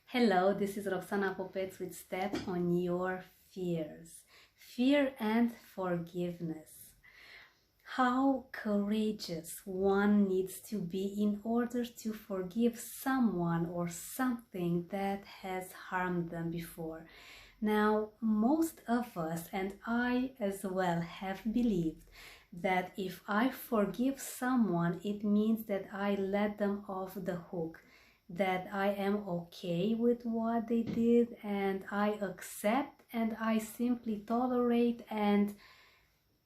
Hello, this is Roxana with Step on Your Fears. Fear and forgiveness. How courageous one needs to be in order to forgive someone or something that has harmed them before. Now, most of us, and I as well, have believed that if I forgive someone, it means that I let them off the hook, that I am okay with what they did and I accept and I simply tolerate, and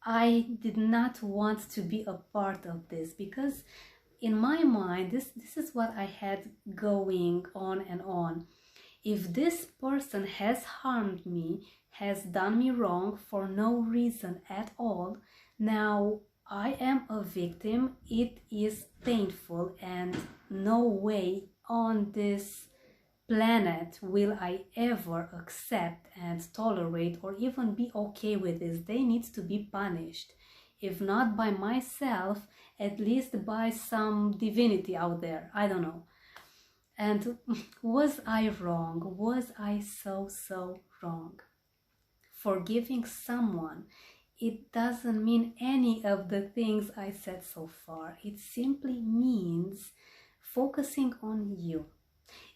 I did not want to be a part of this, because in my mind this is what I had going on and on. If this person has harmed me, has done me wrong for no reason at all, now I am a victim, it is painful, and no way on this planet will I ever accept and tolerate or even be okay with this. They need to be punished. If not by myself, at least by some divinity out there. I don't know. And was I wrong? Was I so wrong? Forgiving someone, it doesn't mean any of the things I said so far. It simply means focusing on you.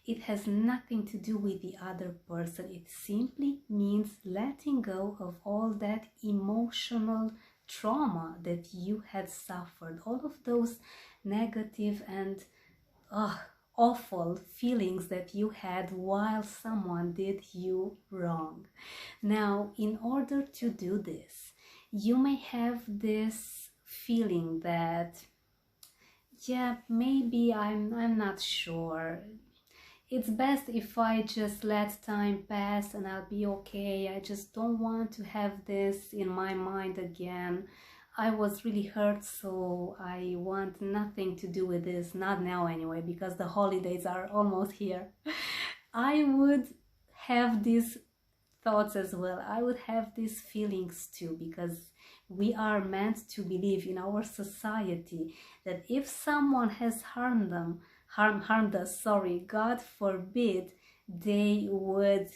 It has nothing to do with the other person. It simply means letting go of all that emotional trauma that you had suffered, all of those negative and awful feelings that you had while someone did you wrong. Now, in order to do this, you may have this feeling that, yeah, maybe I'm not sure. It's best if I just let time pass and I'll be okay. I just don't want to have this in my mind again. I was really hurt, so I want nothing to do with this, not now anyway, because the holidays are almost here. I would have these thoughts as well. I would have these feelings too, because we are meant to believe in our society that if someone has harmed us, God forbid, they would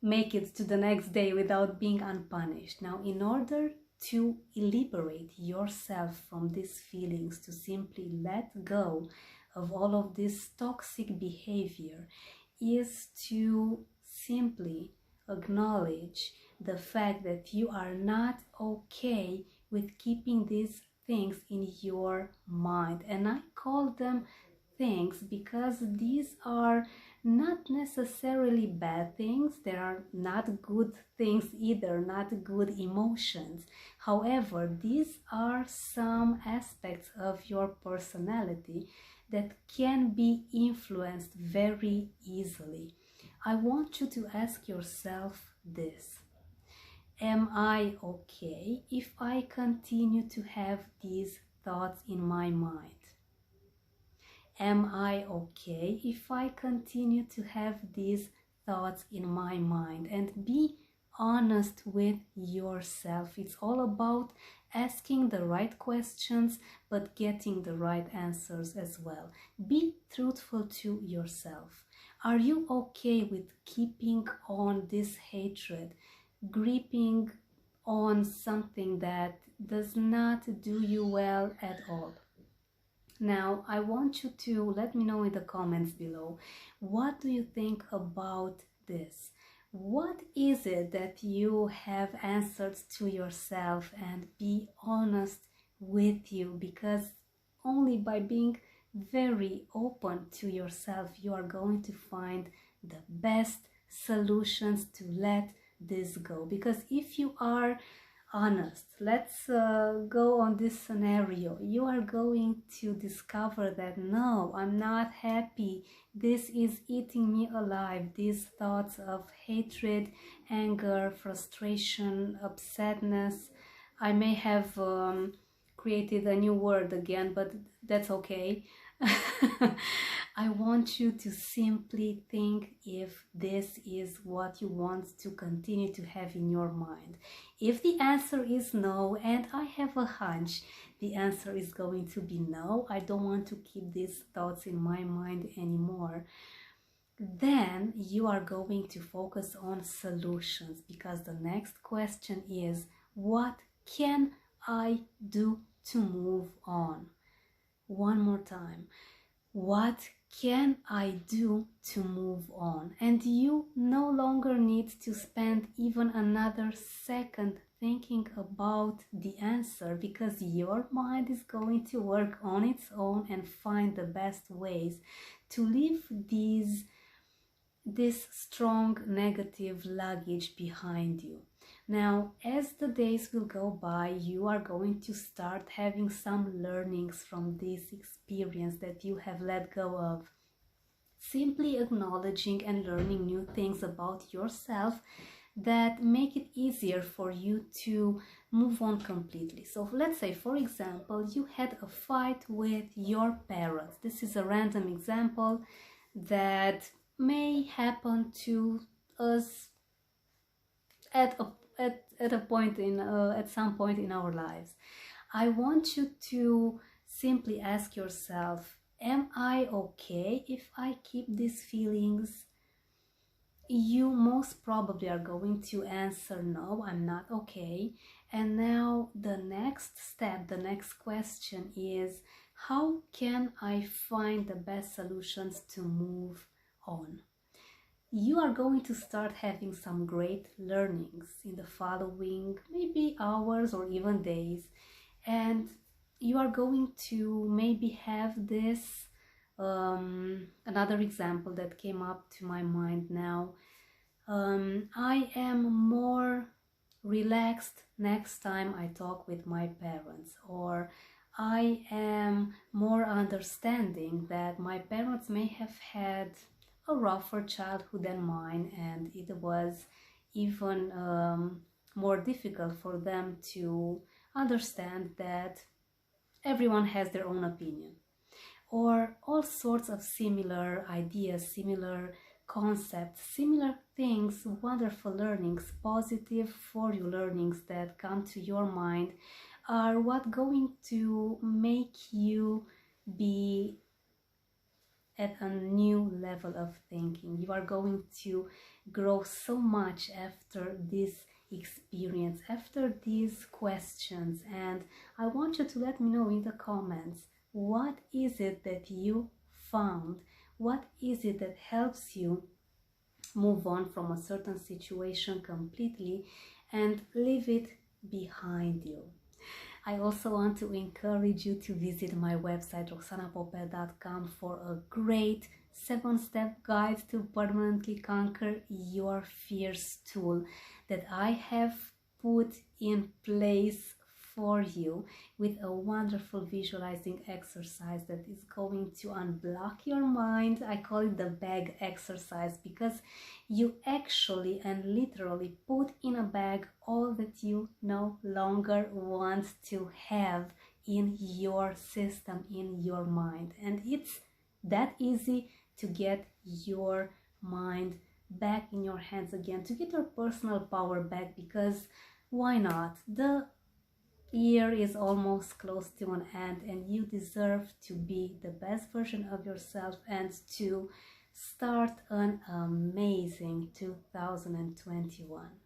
make it to the next day without being unpunished. Now, in order to liberate yourself from these feelings, to simply let go of all of this toxic behavior, is to simply acknowledge the fact that you are not okay with keeping these things in your mind. And I call them things because these are not necessarily bad things. They are not good things either, not good emotions. However, these are some aspects of your personality that can be influenced very easily. I want you to ask yourself this: am I okay if I continue to have these thoughts in my mind? Am I okay if I continue to have these thoughts in my mind? And be honest with yourself. It's all about asking the right questions, but getting the right answers as well. Be truthful to yourself. Are you okay with keeping on this hatred, gripping on something that does not do you well at all? Now, I want you to let me know in the comments below, what do you think about this? What is it that you have answered to yourself? And be honest with you, because only by being very open to yourself, you are going to find the best solutions to let this go. Because if you are honest, let's go on this scenario, you are going to discover that no, I'm not happy, this is eating me alive. These thoughts of hatred, anger, frustration, upsetness, I may have created a new word again, but that's okay. I want you to simply think if this is what you want to continue to have in your mind. If the answer is no, and I have a hunch the answer is going to be no, I don't want to keep these thoughts in my mind anymore, then you are going to focus on solutions, because the next question is, what can I do to move on? One more time. What can I do to move on? And you no longer need to spend even another second thinking about the answer, because your mind is going to work on its own and find the best ways to leave this strong negative luggage behind you. Now, as the days will go by, you are going to start having some learnings from this experience that you have let go of. Simply acknowledging and learning new things about yourself that make it easier for you to move on completely. So let's say, for example, you had a fight with your parents. This is a random example that may happen to us at a point in at some point in our lives. I want you to simply ask yourself, am I okay if I keep these feelings? You most probably are going to answer, no, I'm not okay. And now the next step, the next question is, how can I find the best solutions to move on? You are going to start having some great learnings in the following maybe hours or even days, and you are going to maybe have this another example that came up to my mind now. I am more relaxed next time I talk with my parents, or I am more understanding that my parents may have had a rougher childhood than mine, and it was even more difficult for them to understand that everyone has their own opinion. Or all sorts of similar ideas, similar concepts, similar things, wonderful learnings, positive for you learnings that come to your mind are what going to make you be at a new level of thinking. You are going to grow so much after this experience, after these questions, and I want you to let me know in the comments, what is it that you found? What is it that helps you move on from a certain situation completely and leave it behind you? I also want to encourage you to visit my website roxanapopel.com for a great 7-step guide to permanently conquer your fears tool that I have put in place for you, with a wonderful visualizing exercise that is going to unblock your mind. I call it the bag exercise, because you actually and literally put in a bag all that you no longer want to have in your system, in your mind. And it's that easy to get your mind back in your hands again, to get your personal power back, because why not? The year is almost close to an end, and you deserve to be the best version of yourself and to start an amazing 2021.